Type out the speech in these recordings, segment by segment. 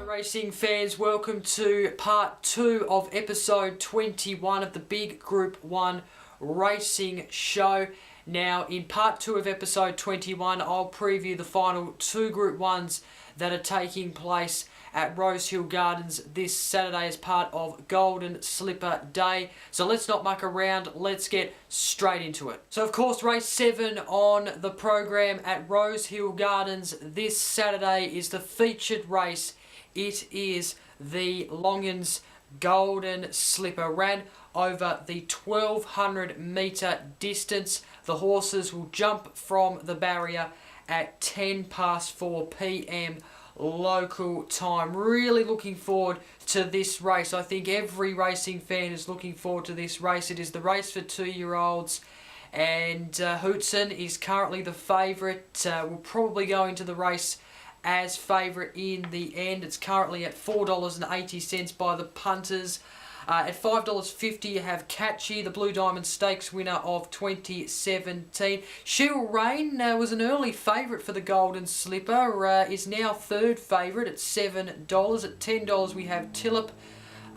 Racing fans, welcome to part 2 of episode 21 of the Big Group 1 Racing Show. Now, in part 2 of episode 21, I'll preview the final 2 Group 1s that are taking place at Rosehill Gardens this Saturday as part of Golden Slipper Day. So let's not muck around, let's get straight into it. So of course, race 7 on the program at Rosehill Gardens this Saturday is the featured race. It is the Longans Golden Slipper. Ran over the 1200 metre distance. The horses will jump from the barrier at 10 past 4 p.m. local time. Really looking forward to this race. I think every racing fan is looking forward to this race. It is the race for 2-year-olds. And Hootsin is currently the favourite. Will probably go into the race as favourite in the end. It's currently at $4.80 by the punters. At $5.50 you have Catchy, the Blue Diamond Stakes winner of 2017. She'll Rain was an early favourite for the Golden Slipper, is now third favourite at $7. At $10 we have Tillip.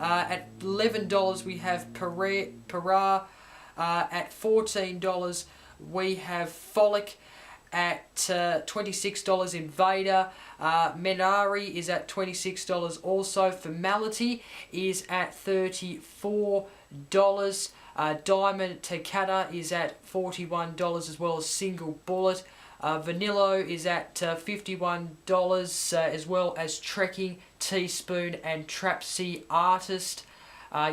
At $11 we have Para. At $14 we have Frolic. At $26 in Vader. Maneri is at $26 also. Formality is at $34. Diamond Takata is at $41 as well as Single Bullet. Vanilla is at $51 as well as Trekking, Teaspoon and Trapeze Artist.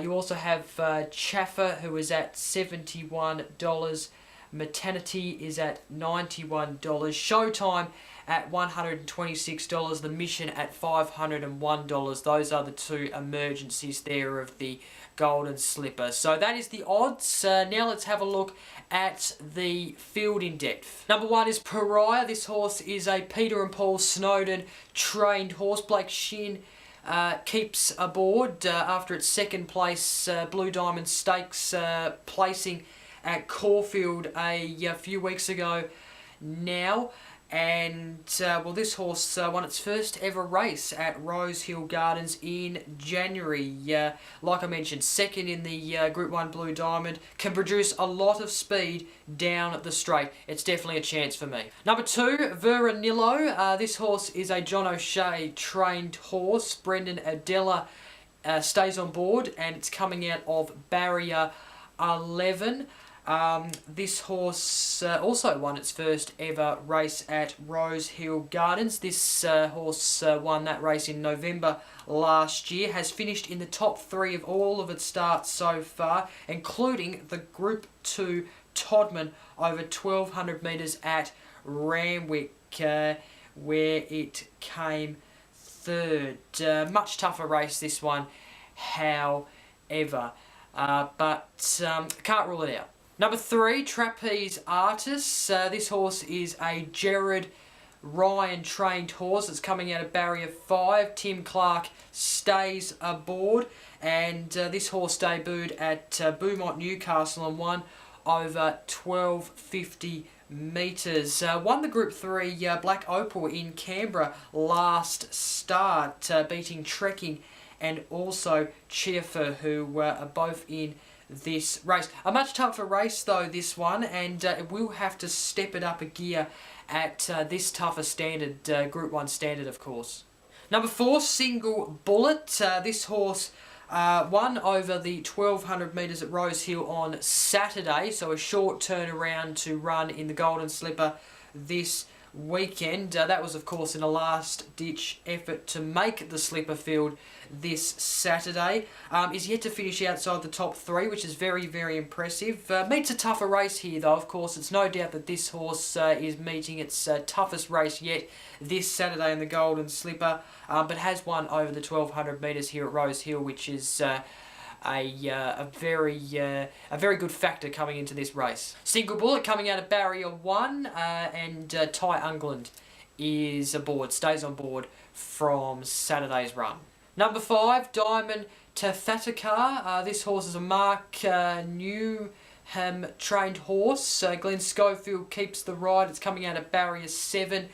You also have Chauffeur, who is at $71. Maternity is at $91. Showtime at $126. The Mission at $501. Those are the 2 emergencies there of the Golden Slipper. So that is the odds. Now let's have a look at the field in depth. Number 1 is Pariah. This horse is a Peter and Paul Snowden trained horse. Blake Shin keeps aboard after its second place Blue Diamond Stakes placing at Caulfield a few weeks ago now. And well, this horse won its first ever race at Rosehill Gardens in January. Like I mentioned, second in the Group 1 Blue Diamond. Can produce a lot of speed down the straight. It's definitely a chance for me. Number 2, Veranillo. This horse is a John O'Shea trained horse. Brendan Adela stays on board and it's coming out of barrier 11. This horse also won its first ever race at Rosehill Gardens. This horse won that race in November last year. Has finished in the top 3 of all of its starts so far, including the Group 2 Todman over 1200 metres at Randwick, where it came third. Much tougher race this one, however, but can't rule it out. Number 3, Trapeze Artists. This horse is a Jared Ryan trained horse that's coming out of barrier 5. Tim Clark stays aboard, and this horse debuted at Beaumont, Newcastle and won over 1250 metres. Won the Group 3 Black Opal in Canberra last start, beating Trekking and also Chauffeur, who are both in this race. A much tougher race though, this one, and it will have to step it up a gear at this tougher standard, Group 1 standard of course. Number 4, Single Bullet. This horse won over the 1200 metres at Rosehill on Saturday, so a short turnaround to run in the Golden Slipper this weekend. That was, of course, in a last-ditch effort to make the slipper field this Saturday. Is yet to finish outside the top 3, which is very, very impressive. Meets a tougher race here, though. Of course, it's no doubt that this horse is meeting its toughest race yet this Saturday in the Golden Slipper, but has won over the 1200 metres here at Rosehill, which is a very good factor coming into this race. Single Bullet coming out of barrier 1, and Ty Ungland is aboard, stays on board from Saturday's run. Number 5, Diamond Tathatakar. This horse is a Mark Newham trained horse. Glenn Schofield keeps the ride. It's coming out of barrier 7,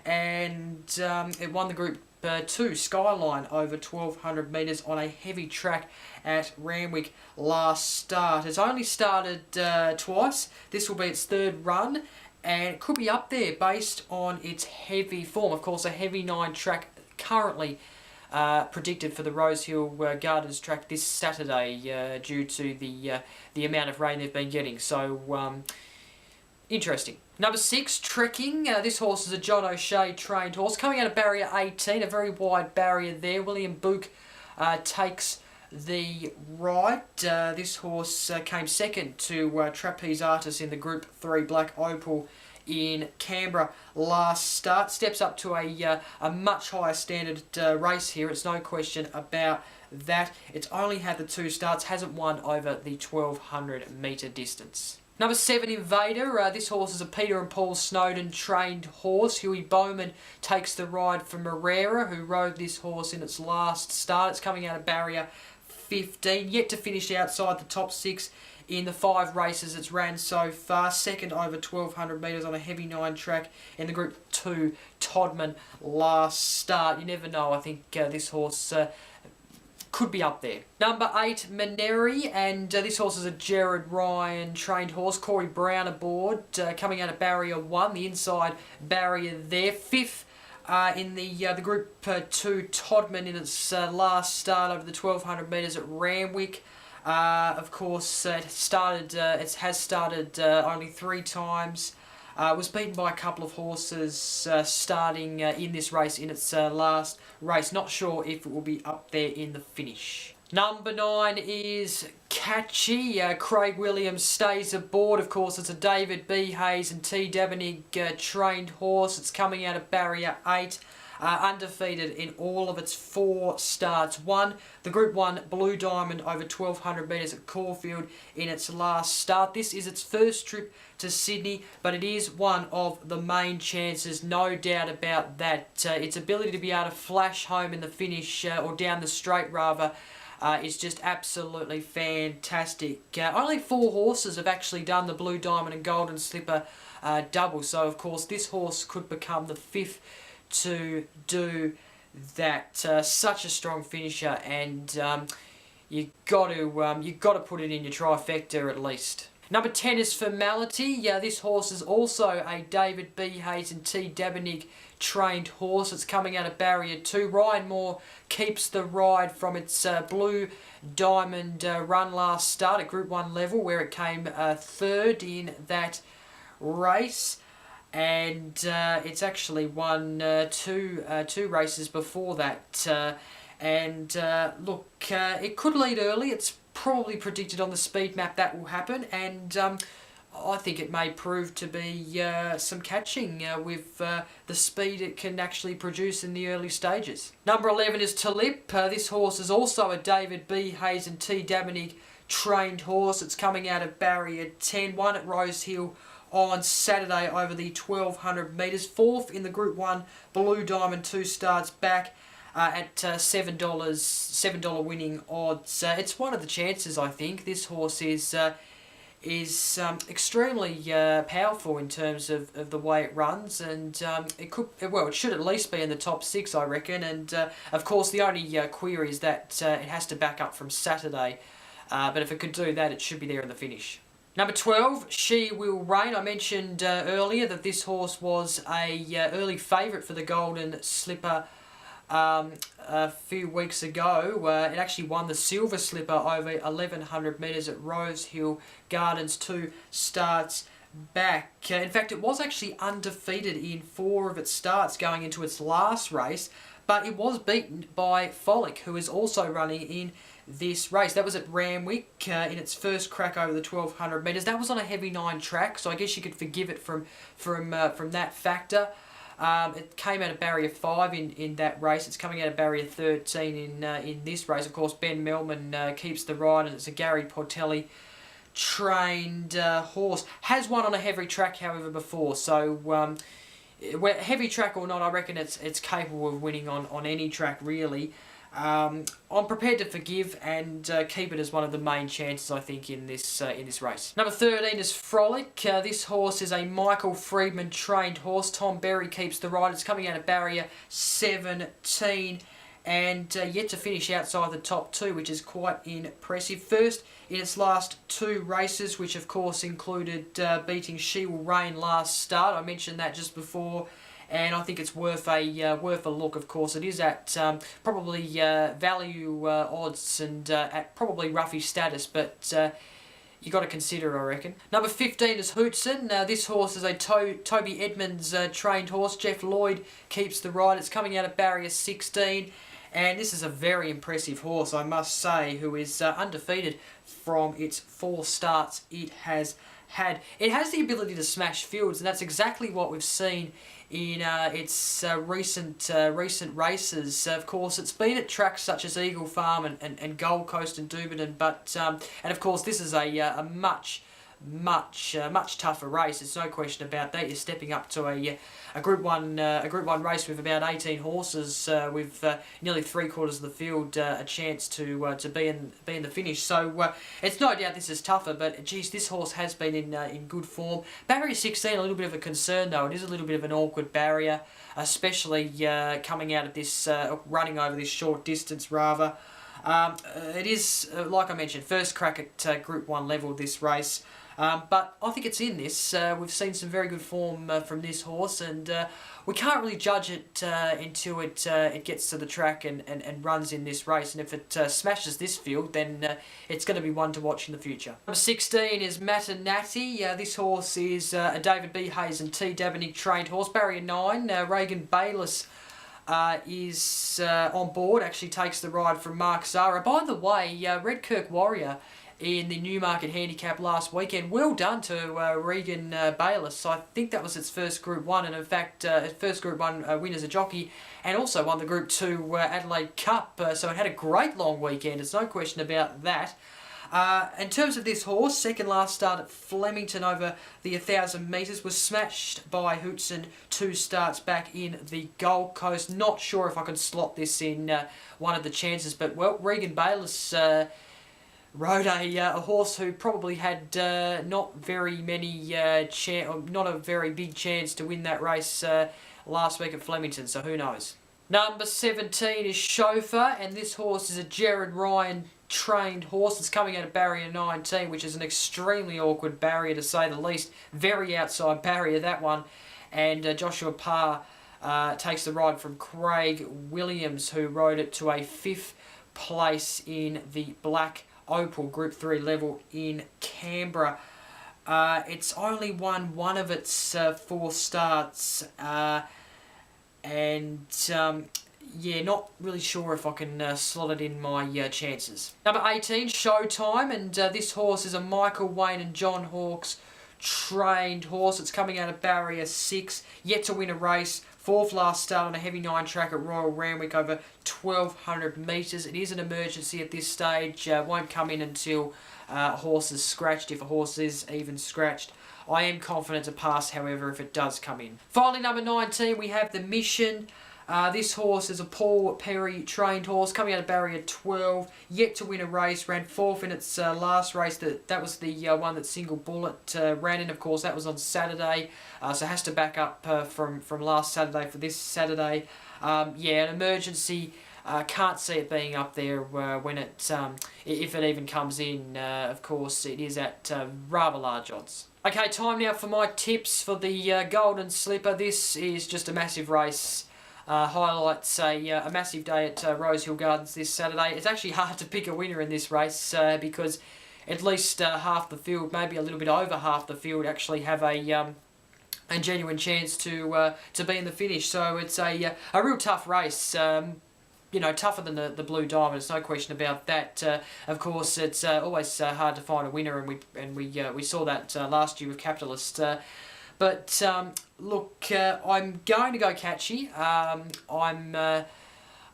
and it won the Group 2 Skyline over 1200 metres on a heavy track at Randwick last start. It's only started twice. This will be its 3rd run, and it could be up there based on its heavy form. Of course, a heavy 9 track currently predicted for the Rosehill Gardens track this Saturday due to the amount of rain they've been getting. So interesting. Number 6, Trekking. This horse is a John O'Shea trained horse. Coming out of barrier 18, a very wide barrier there. William Book takes the ride. This horse came second to Trapeze Artists in the Group 3 Black Opal in Canberra last start. Steps up to a much higher standard race here. It's no question about that. It's only had the 2 starts, hasn't won over the 1200 metre distance. Number 7, Vader. This horse is a Peter and Paul Snowden trained horse. Huey Bowman takes the ride for Morera, who rode this horse in its last start. It's coming out of barrier 15, yet to finish outside the top 6 in the 5 races it's ran so far. Second over 1200 metres on a heavy 9 track in the Group 2 Todman last start. You never know. I think this horse could be up there. Number 8, Maneri, and this horse is a Jared Ryan trained horse. Corey Brown aboard, coming out of barrier 1, the inside barrier there. 5th in the Group 2 Todman in its last start over the 1200 metres at Randwick. Of course, it has started only 3 times. Was beaten by a couple of horses starting in this race in its last race. Not sure if it will be up there in the finish. Number 9 is Catchy. Craig Williams stays aboard. Of course, it's a David B. Hayes and T. Dabenig trained horse. It's coming out of barrier 8. Undefeated in all of its 4 starts. Won the Group 1 Blue Diamond over 1200 metres at Caulfield in its last start. This is its first trip to Sydney, but it is one of the main chances, no doubt about that. Its ability to be able to flash home in the finish, or down the straight rather, is just absolutely fantastic. Only 4 horses have actually done the Blue Diamond and Golden Slipper double, so of course this horse could become the 5th to do that. Such a strong finisher, and you got to put it in your trifecta at least. Number 10 is Formality. This horse is also a David B. Hayes and T. Dabenig trained horse. It's coming out of barrier 2. Ryan Moore keeps the ride from its Blue Diamond run last start at Group 1 level, where it came 3rd in that race. And it's actually won two races before that. Look, it could lead early. It's probably predicted on the speed map that will happen, and I think it may prove to be some catching with the speed it can actually produce in the early stages. Number 11 is Tulip. This horse is also a David B. Hayes and T. Dabenig trained horse. It's coming out of barrier 10. Won at Rosehill on Saturday over the 1200 metres. 4th in the Group 1 Blue Diamond, 2 starts back at $7 winning odds. It's one of the chances, I think. This horse is extremely powerful in terms of the way it runs, and it should at least be in the top 6, I reckon. And of course, the only query is that it has to back up from Saturday. But if it could do that, it should be there in the finish. Number 12, She Will Reign. I mentioned earlier that this horse was a early favourite for the Golden Slipper a few weeks ago. It actually won the Silver Slipper over 1100 metres at Rosehill Gardens, 2 starts back. In fact, it was actually undefeated in 4 of its starts going into its last race, but it was beaten by Frolic, who is also running in this race. That was at Randwick in its first crack over the 1200 metres. That was on a heavy 9 track, so I guess you could forgive it from that factor. It came out of barrier 5 in that race. It's coming out of barrier 13 in this race. Of course, Ben Melman keeps the ride, and it's a Gary Portelli trained horse. Has won on a heavy track, however, before. So heavy track or not, I reckon it's capable of winning on any track, really. I'm prepared to forgive and keep it as one of the main chances, I think, in this race. Number 13 is Frolic. This horse is a Michael Friedman trained horse. Tom Berry keeps the ride. It's coming out of barrier 17 and yet to finish outside the top 2, which is quite impressive. First in its last 2 races, which of course included beating She Will Reign last start. I mentioned that just before. And I think it's worth a look. Of course, it is at probably value odds and at probably roughy status, but you got to consider, I reckon. Number 15 is Hootsin. This horse is a Toby Edmonds trained horse. Jeff Lloyd keeps the ride. It's coming out of barrier 16, and this is a very impressive horse, I must say, who is undefeated from its 4 starts it has had. It has the ability to smash fields, and that's exactly what we've seen in its recent races. Of course, it's been at tracks such as Eagle Farm and Gold Coast and Dooberton, but and of course this is a much tougher race. There's no question about that. You're stepping up to a Group 1 race with about 18 horses, with nearly 3/4 of the field a chance to be in the finish. So it's no doubt this is tougher, but geez, this horse has been in good form. Barrier 16, a little bit of a concern though. It is a little bit of an awkward barrier, especially coming out of this running over this short distance rather. It is, like I mentioned, first crack at Group 1 level this race. But I think it's in this. We've seen some very good form from this horse, and we can't really judge it until it gets to the track and runs in this race. And if it smashes this field, then it's going to be one to watch in the future. Number 16 is Matanati. This horse is a David B. Hayes and T. Dabney trained horse. Barrier 9, Regan Bayliss is on board, actually takes the ride from Mark Zara. By the way, Redkirk Warrior in the Newmarket Handicap last weekend. Well done to Regan Bayliss. I think that was its first Group 1, and in fact, its first Group 1 win as a jockey, and also won the Group 2 Adelaide Cup. So it had a great long weekend, there's no question about that. In terms of this horse, second last start at Flemington over the 1,000 metres, was smashed by Hootsin 2 starts back in the Gold Coast. Not sure if I can slot this in one of the chances, but well, Regan Bayliss rode a horse who probably had not very not a very big chance to win that race last week at Flemington, so who knows. Number 17 is Chauffeur, and this horse is a Jared Ryan trained horse. It's coming out of barrier 19, which is an extremely awkward barrier to say the least. Very outside barrier, that one. And Joshua Parr takes the ride from Craig Williams, who rode it to a 5th place in the Black Opal Group 3 level in Canberra. It's only won one of its 4 starts, and yeah, not really sure if I can slot it in my chances. Number 18, Showtime, and this horse is a Michael Wayne and John Hawkes trained horse. It's coming out of barrier 6, yet to win a race. 4th last start on a heavy 9 track at Royal Randwick over 1,200 metres. It is an emergency at this stage. Won't come in until a horse is scratched, if a horse is even scratched. I am confident to pass, however, if it does come in. Finally, number 19, we have the Mission. This horse is a Paul Perry trained horse, coming out of barrier 12, yet to win a race, ran 4th in its last race. That was the one that Single Bullet ran in, of course. That was on Saturday, so has to back up from last Saturday for this Saturday. Yeah, an emergency. Can't see it being up there when it, if it even comes in. Of course, it is at rather large odds. Okay, time now for my tips for the Golden Slipper. This is just a massive race. Highlights a massive day at Rosehill Gardens this Saturday. It's actually hard to pick a winner in this race because at least half the field, maybe a little bit over half the field, actually have a genuine chance to be in the finish. So it's a real tough race. You know, tougher than the Blue Diamond. There's no question about that. Of course, it's always hard to find a winner, and we saw that last year with Capitalist. But look, I'm going to go Catchy. I'm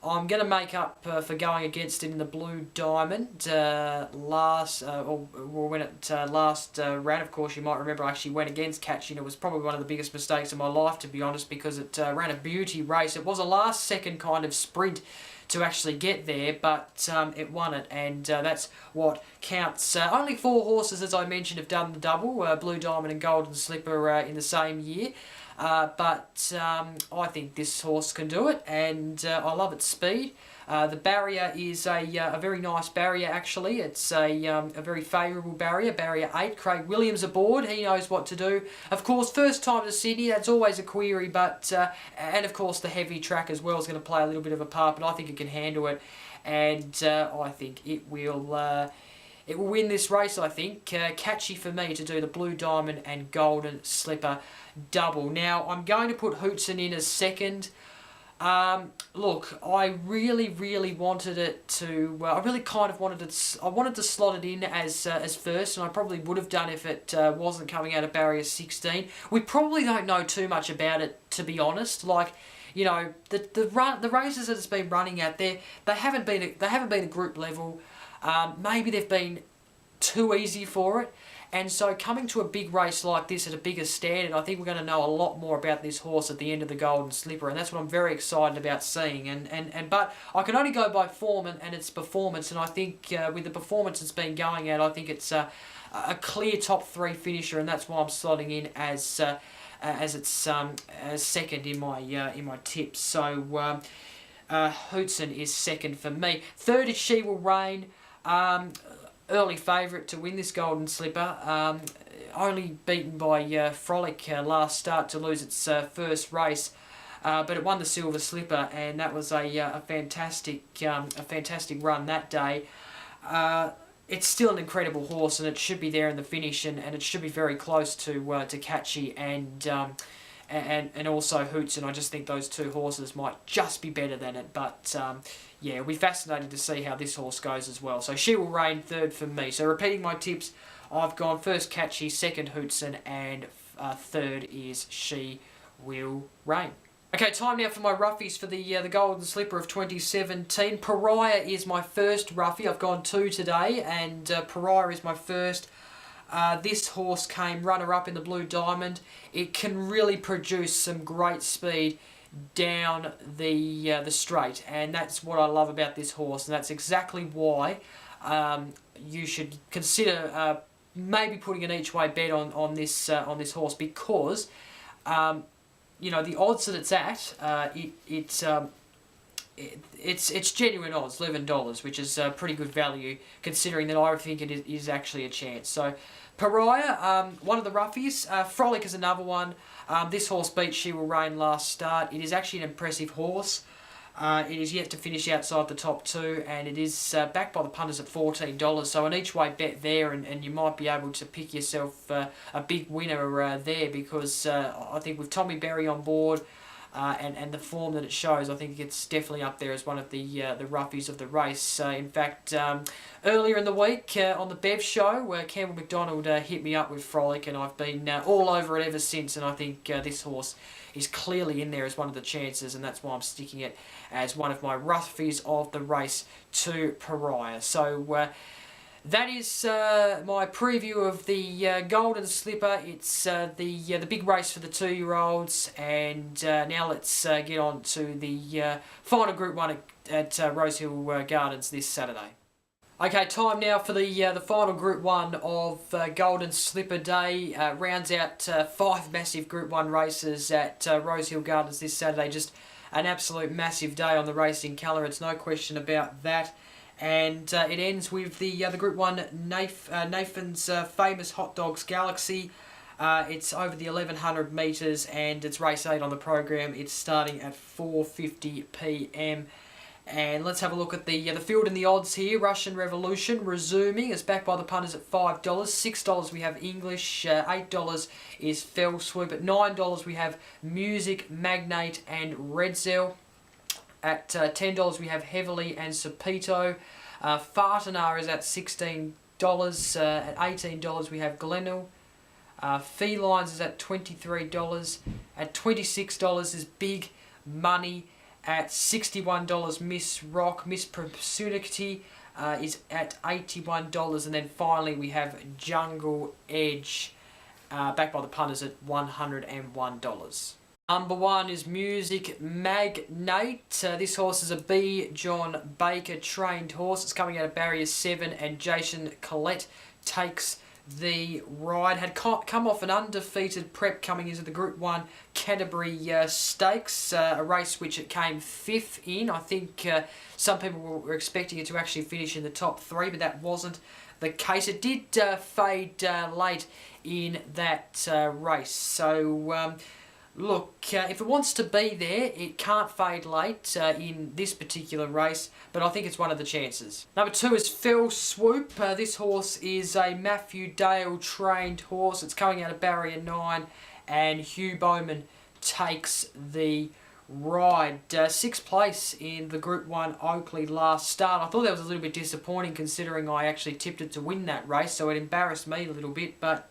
going to make up for going against it in the Blue Diamond when it last ran. Of course, you might remember I actually went against Catchy, and it was probably one of the biggest mistakes of my life, to be honest, because it ran a beauty race. It was a last-second kind of sprint to actually get there, but it won it, and that's what counts. Only 4 horses, as I mentioned, have done the double, Blue Diamond and Golden Slipper in the same year. But I think this horse can do it, and I love its speed. The barrier is a very nice barrier, actually. It's a very favourable barrier, barrier 8. Craig Williams aboard, he knows what to do. Of course, first time to Sydney, that's always a query, but and of course the heavy track as well is going to play a little bit of a part, but I think it can handle it, and I think it will win this race, I think. Catchy for me to do the Blue Diamond and Golden Slipper double. Now, I'm going to put Hootsin in as second. Look, I really wanted it to... I really kind of wanted it... I wanted to slot it in as first, and I probably would have done if it wasn't coming out of barrier 16. We probably don't know too much about it, to be honest. Like, you know, the races that it's been running at, they haven't been a group level. Maybe they've been too easy for it, and so coming to a big race like this at a bigger standard, I think we're going to know a lot more about this horse at the end of the Golden Slipper, and that's what I'm very excited about seeing. But I can only go by form and its performance, and I think with the performance it's been going at, I think it's a clear top 3 finisher, and that's why I'm slotting in as its as second in my tips. So Hootsin is second for me. Third is She Will Reign. Early favourite to win this Golden Slipper. Only beaten by Frolic last start to lose its first race. But it won the Silver Slipper, and that was a fantastic run that day. It's still an incredible horse, and it should be there in the finish, and it should be very close to Catchy and also Hootsin. I just think those 2 horses might just be better than it, but yeah, it'll be fascinating to see how this horse goes as well. So She Will Reign third for me. So repeating my tips, I've gone first Catchy, second Hootsin, and third is She Will Reign. Okay, time now for my roughies for the Golden Slipper of 2017. Pariah is my first roughie. I've gone 2 today, and Pariah is my first. This horse came runner-up in the Blue Diamond. It can really produce some great speed down the straight, and that's what I love about this horse, and that's exactly why you should consider maybe putting an each-way bet on this horse, because you know, the odds that it's at, it's genuine odds, $11, which is pretty good value, considering that I think it is actually a chance. So Pariah, one of the roughies. Frolic is another one. This horse beat She Will Reign last start. It is actually an impressive horse. It is yet to finish outside the top 2, and it is backed by the punters at $14. So an each-way bet there, and you might be able to pick yourself a big winner there, because I think with Tommy Berry on board, and the form that it shows, I think it's definitely up there as one of the roughies of the race. In fact, earlier in the week on the Bev show, Campbell McDonald hit me up with Frolic, and I've been all over it ever since, and I think this horse is clearly in there as one of the chances, and that's why I'm sticking it as one of my roughies of the race to Pariah. So that is my preview of the Golden Slipper. It's the big race for the 2-year-olds, and now let's get on to the final Group 1 at Rosehill Gardens this Saturday. Okay, time now for the final Group 1 of Golden Slipper Day. Rounds out 5 massive Group 1 races at Rosehill Gardens this Saturday. Just an absolute massive day on the racing calendar, it's no question about that. And it ends with the Group 1 Nathan's famous Hot Dogs Galaxy. It's over the 1100 metres, and it's race 8 on the program. It's starting at 4:50 p.m. And let's have a look at the field and the odds here. Russian Revolution resuming. It's backed by the punters at $5. $6 we have English. $8 is Fell Swoop. At $9 we have Music, Magnate and Redzel. At $10 we have Heavily and Sapito. Fartanar is at $16. At $18 we have Glendol. Felines is at $23. At $26 is Big Money. At $61, Miss Rock, Miss Perpetuity is at $81. And then finally we have Jungle Edge, backed by the punters at $101. Number 1 is Music Magnate. This horse is a B. John Baker trained horse. It's coming out of barrier 7, and Jason Collette takes the ride. Had come off an undefeated prep coming into the Group 1 Canterbury Stakes, a race which it came 5th in. I think some people were expecting it to actually finish in the top 3, but that wasn't the case. It did fade late in that race. So look, if it wants to be there, it can't fade late in this particular race, but I think it's one of the chances. Number 2 is Fell Swoop. This horse is a Matthew Dale trained horse. It's coming out of barrier 9, and Hugh Bowman takes the ride. 6th place in the Group 1 Oakley last start. I thought that was a little bit disappointing considering I actually tipped it to win that race, so it embarrassed me a little bit, but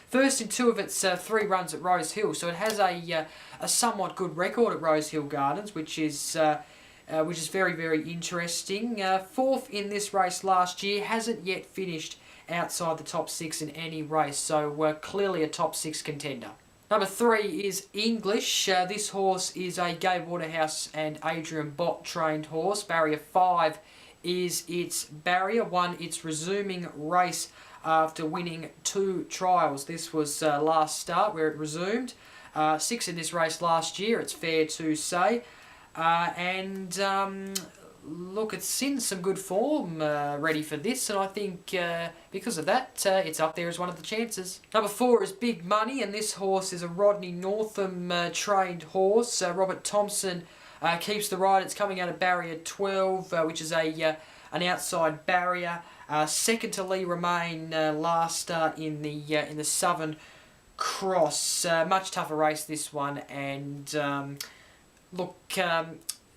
first in 2 of its 3 runs at Rosehill, so it has a somewhat good record at Rosehill Gardens, which is very, very interesting. 4th in this race last year, hasn't yet finished outside the top 6 in any race, so clearly a top 6 contender. Number 3 is English. This horse is a Gabe Waterhouse and Adrian Bott trained horse. Barrier 5 is its barrier. Won its resuming race after winning 2 trials. This was last start where it resumed. 6 in this race last year, it's fair to say. Look, it's in some good form ready for this, and I think because of that, it's up there as one of the chances. Number 4 is Big Money, and this horse is a Rodney Northam trained horse. Robert Thompson keeps the ride. It's coming out of barrier 12, which is an outside barrier. Second to Lee Remain last start in the Southern Cross. Much tougher race this one, and look,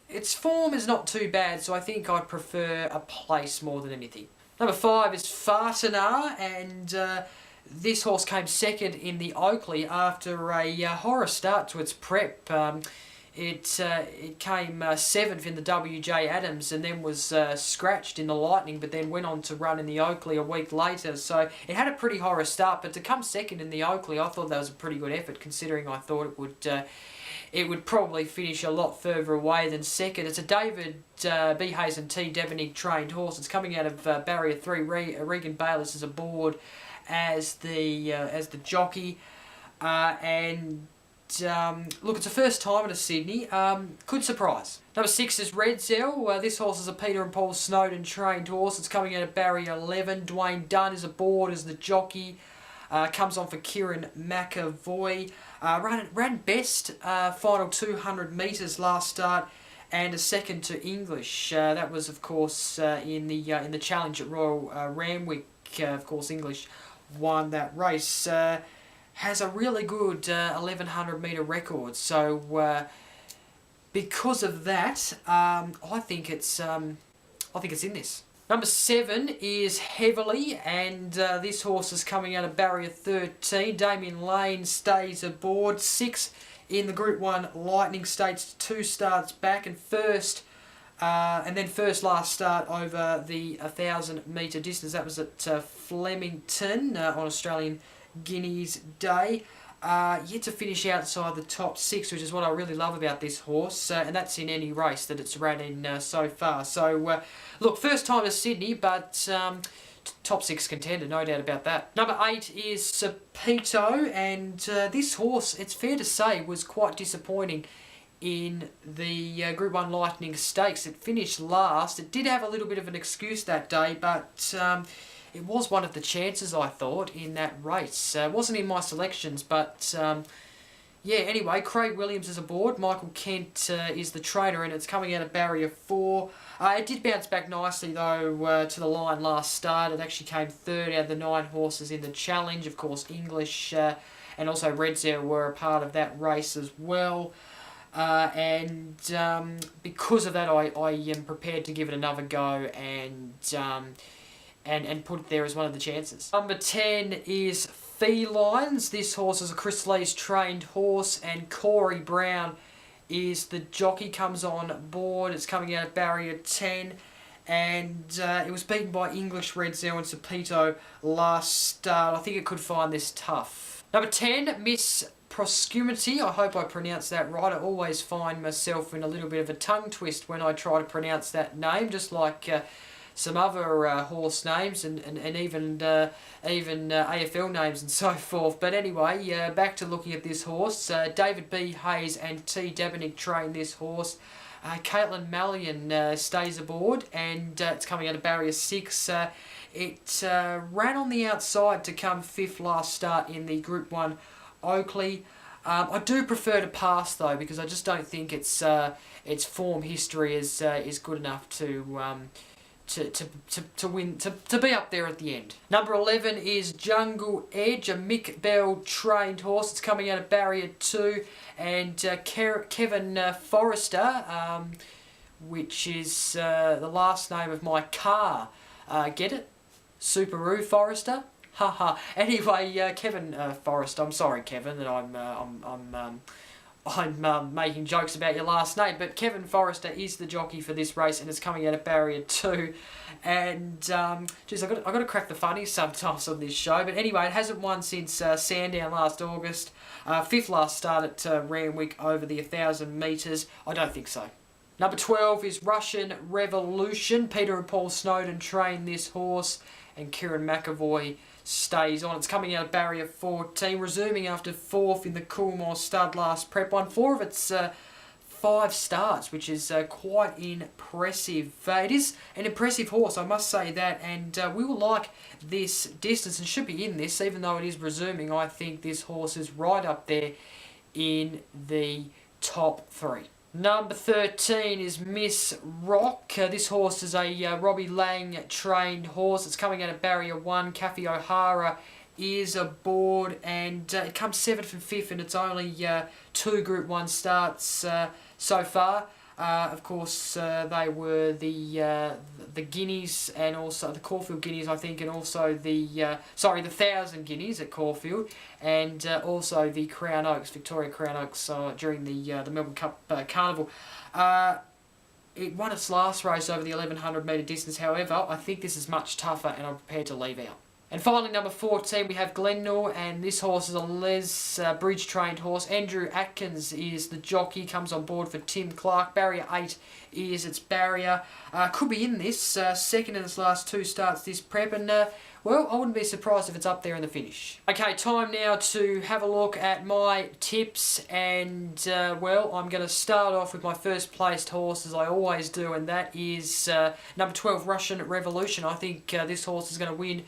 its form is not too bad, so I think I'd prefer a place more than anything. Number 5 is Fartanar, and this horse came 2nd in the Oakley after a horror start to its prep. It came 7th in the WJ Adams and then was scratched in the Lightning, but then went on to run in the Oakley a week later. So it had a pretty horror start, but to come 2nd in the Oakley, I thought that was a pretty good effort considering I thought it would probably finish a lot further away than 2nd. It's a David B. Hayes and T. Devenig trained horse. It's coming out of barrier 3. Regan Bayliss is aboard as the jockey, look, it's a first time at Sydney. Could surprise. Number 6 is Redzel. This horse is a Peter and Paul Snowden trained horse. It's coming out of barrier 11. Dwayne Dunn is aboard as the jockey. Comes on for Kieran McAvoy. Ran best final 200 metres last start, and a 2nd to English. That was, of course, in the challenge at Royal Randwick. Of course, English won that race. Has a really good 1100 metre record, so because of that, I think it's in this. Number 7 is Heavily, and this horse is coming out of barrier 13. Damien Lane stays aboard. 6th in the Group 1 Lightning Stakes, 2 starts back, and first last start over the 1,000 metre distance. That was at Flemington on Australian Guineas Day. Yet to finish outside the top 6, which is what I really love about this horse, and that's in any race that it's ran in so far. So, look, first time at Sydney, but top 6 contender, no doubt about that. Number 8 is Sapito, and this horse, it's fair to say, was quite disappointing in the Group 1 Lightning Stakes. It finished last. It did have a little bit of an excuse that day, but it was one of the chances, I thought, in that race. It wasn't in my selections, but Yeah, anyway, Craig Williams is aboard. Michael Kent is the trainer, and it's coming out of barrier 4. It did bounce back nicely, though, to the line last start. It actually came third out of the 9 horses in the challenge. Of course, English and also Red Zero were a part of that race as well. And because of that, I am prepared to give it another go and put it there as one of the chances. Number 10 is Felines. This horse is a Chris Lee's trained horse, and Corey Brown is the jockey. Comes on board. It's coming out of barrier 10, and it was beaten by English, Red Zero and Sapito last start. I think it could find this tough. Number 10, Miss Proscumity. I hope I pronounced that right. I always find myself in a little bit of a tongue twist when I try to pronounce that name, just like some other horse names and even AFL names and so forth. But anyway, back to looking at this horse. David B. Hayes and T. Dabinick train this horse. Caitlin Mallion stays aboard, and it's coming out of barrier 6. It ran on the outside to come 5th last start in the Group 1 Oakley. I do prefer to pass though, because I just don't think its form history is good enough to win, to be up there at the end. Number 11 is Jungle Edge, a Mick Bell trained horse. It's coming out of barrier 2, and Kevin Forrester, which is the last name of my car. Get it? Subaru Forester. Haha. Anyway, Kevin Forrester. I'm sorry, Kevin, that I'm making jokes about your last name, but Kevin Forrester is the jockey for this race, and it's coming out of barrier 2. And geez, I got to crack the funnies sometimes on this show. But anyway, it hasn't won since Sandown last August. 5th last start at Randwick over the 1,000 metres. I don't think so. Number 12 is Russian Revolution. Peter and Paul Snowden train this horse, and Kieran McAvoy stays on. It's coming out of barrier 14, resuming after 4th in the Coolmore stud last prep. Won 4 of its 5 starts, which is quite impressive. It is an impressive horse, I must say that, and we will like this distance and should be in this, even though it is resuming. I think this horse is right up there in the top 3. Number 13 is Miss Rock. This horse is a Robbie Lang trained horse. It's coming out of barrier 1. Kathy O'Hara is aboard, and it comes 7th and 5th, and it's only 2 Group 1 starts so far. Of course, they were the Guineas, and also the Caulfield Guineas, I think, and also the 1,000 Guineas at Caulfield, and also the Crown Oaks, Victoria Crown Oaks, during the Melbourne Cup Carnival. It won its last race over the 1,100 metre distance. However, I think this is much tougher, and I'm prepared to leave out. And finally, number 14, we have Glendol, and this horse is a Les Bridge trained horse. Andrew Atkins is the jockey, comes on board for Tim Clark. Barrier 8 is its barrier. Could be in this, second in its last 2 starts this prep, and well, I wouldn't be surprised if it's up there in the finish. Okay, time now to have a look at my tips, and well, I'm going to start off with my first placed horse, as I always do, and that is number 12, Russian Revolution. I think this horse is going to win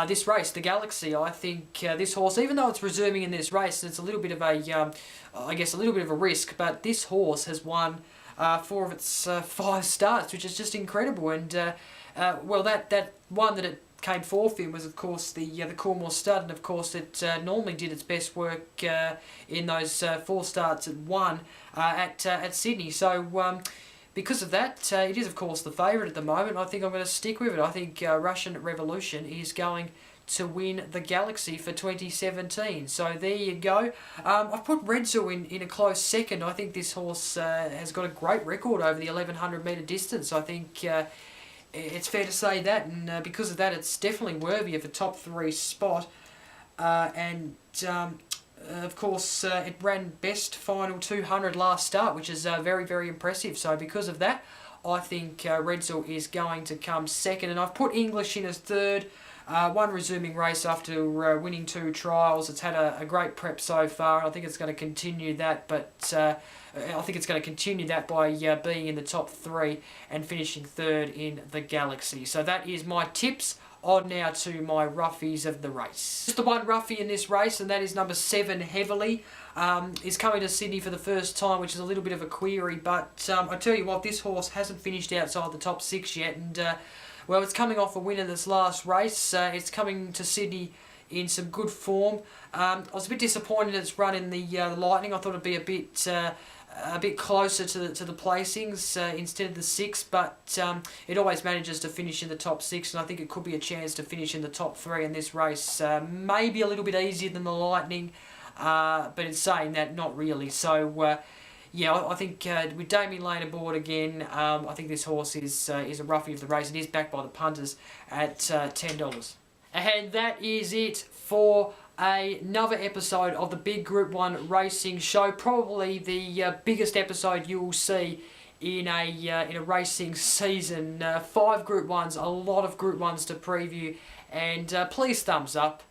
this race, the Galaxy. I think this horse, even though it's resuming in this race, it's a little bit of a, I guess, a little bit of a risk, but this horse has won 4 of its 5 starts, which is just incredible. And well, that one that it came 4th in was, of course, the Coolmore Stud, and of course it normally did its best work in those 4 starts it won at Sydney. So because of that, it is, of course, the favourite at the moment. I think I'm going to stick with it. I think Russian Revolution is going to win the Galaxy for 2017. So there you go. I've put Redzel in a close second. I think this horse has got a great record over the 1,100 metre distance. I think it's fair to say that, and because of that, it's definitely worthy of a top 3 spot. Of course, it ran best final 200 last start, which is very, very impressive. So because of that, I think Redzel is going to come second. And I've put English in as third. One resuming race after winning 2 trials. It's had a great prep so far. I think it's going to continue that, but I think it's going to continue that by being in the top 3 and finishing third in the Galaxy. So that is my tips On now to my roughies of the race. Just the one roughie in this race, and that is number 7, Heavily. Is coming to Sydney for the first time, which is a little bit of a query, but I tell you what, this horse hasn't finished outside the top 6 yet, and well, it's coming off a win in this last race. It's coming to Sydney in some good form. I was a bit disappointed it's run in the Lightning. I thought it'd be a bit closer to the placings instead of the 6, but it always manages to finish in the top 6, and I think it could be a chance to finish in the top 3 in this race. Maybe a little bit easier than the Lightning, but in saying that, not really. So yeah, I think with Damien Lane aboard again, I think this horse is a roughie of the race. It is backed by the punters at $10. And that is it for another episode of the Big Group 1 Racing Show. Probably the biggest episode you will see in a racing season. 5 Group 1s, a lot of Group 1s to preview, and please thumbs up.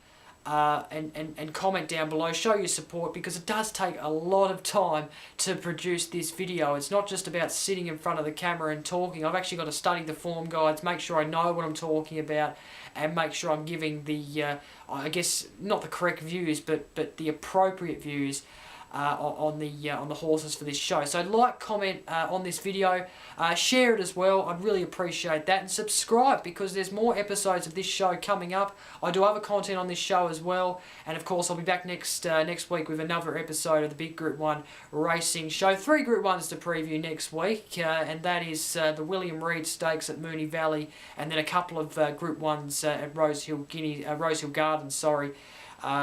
And comment down below, show your support, because it does take a lot of time to produce this video. It's not just about sitting in front of the camera and talking. I've actually got to study the form guides, make sure I know what I'm talking about, and make sure I'm giving the, I guess, not the correct views, but the appropriate views on the horses for this show. So like, comment on this video, share it as well. I'd really appreciate that, and subscribe, because there's more episodes of this show coming up. I do other content on this show as well, and of course I'll be back next week with another episode of the Big Group 1 Racing Show. 3 Group 1s to preview next week, and that is the William Reid Stakes at Moonee Valley, and then a couple of Group 1s at Rosehill Gardens, sorry.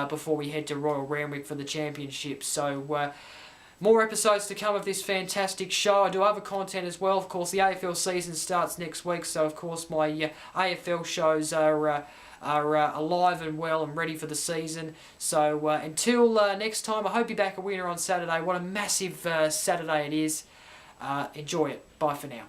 Before we head to Royal Randwick for the championship. So more episodes to come of this fantastic show. I do other content as well. Of course, the AFL season starts next week, so of course my AFL shows are alive and well and ready for the season. So until next time, I hope you're back a winner on Saturday. What a massive Saturday it is. Enjoy it. Bye for now.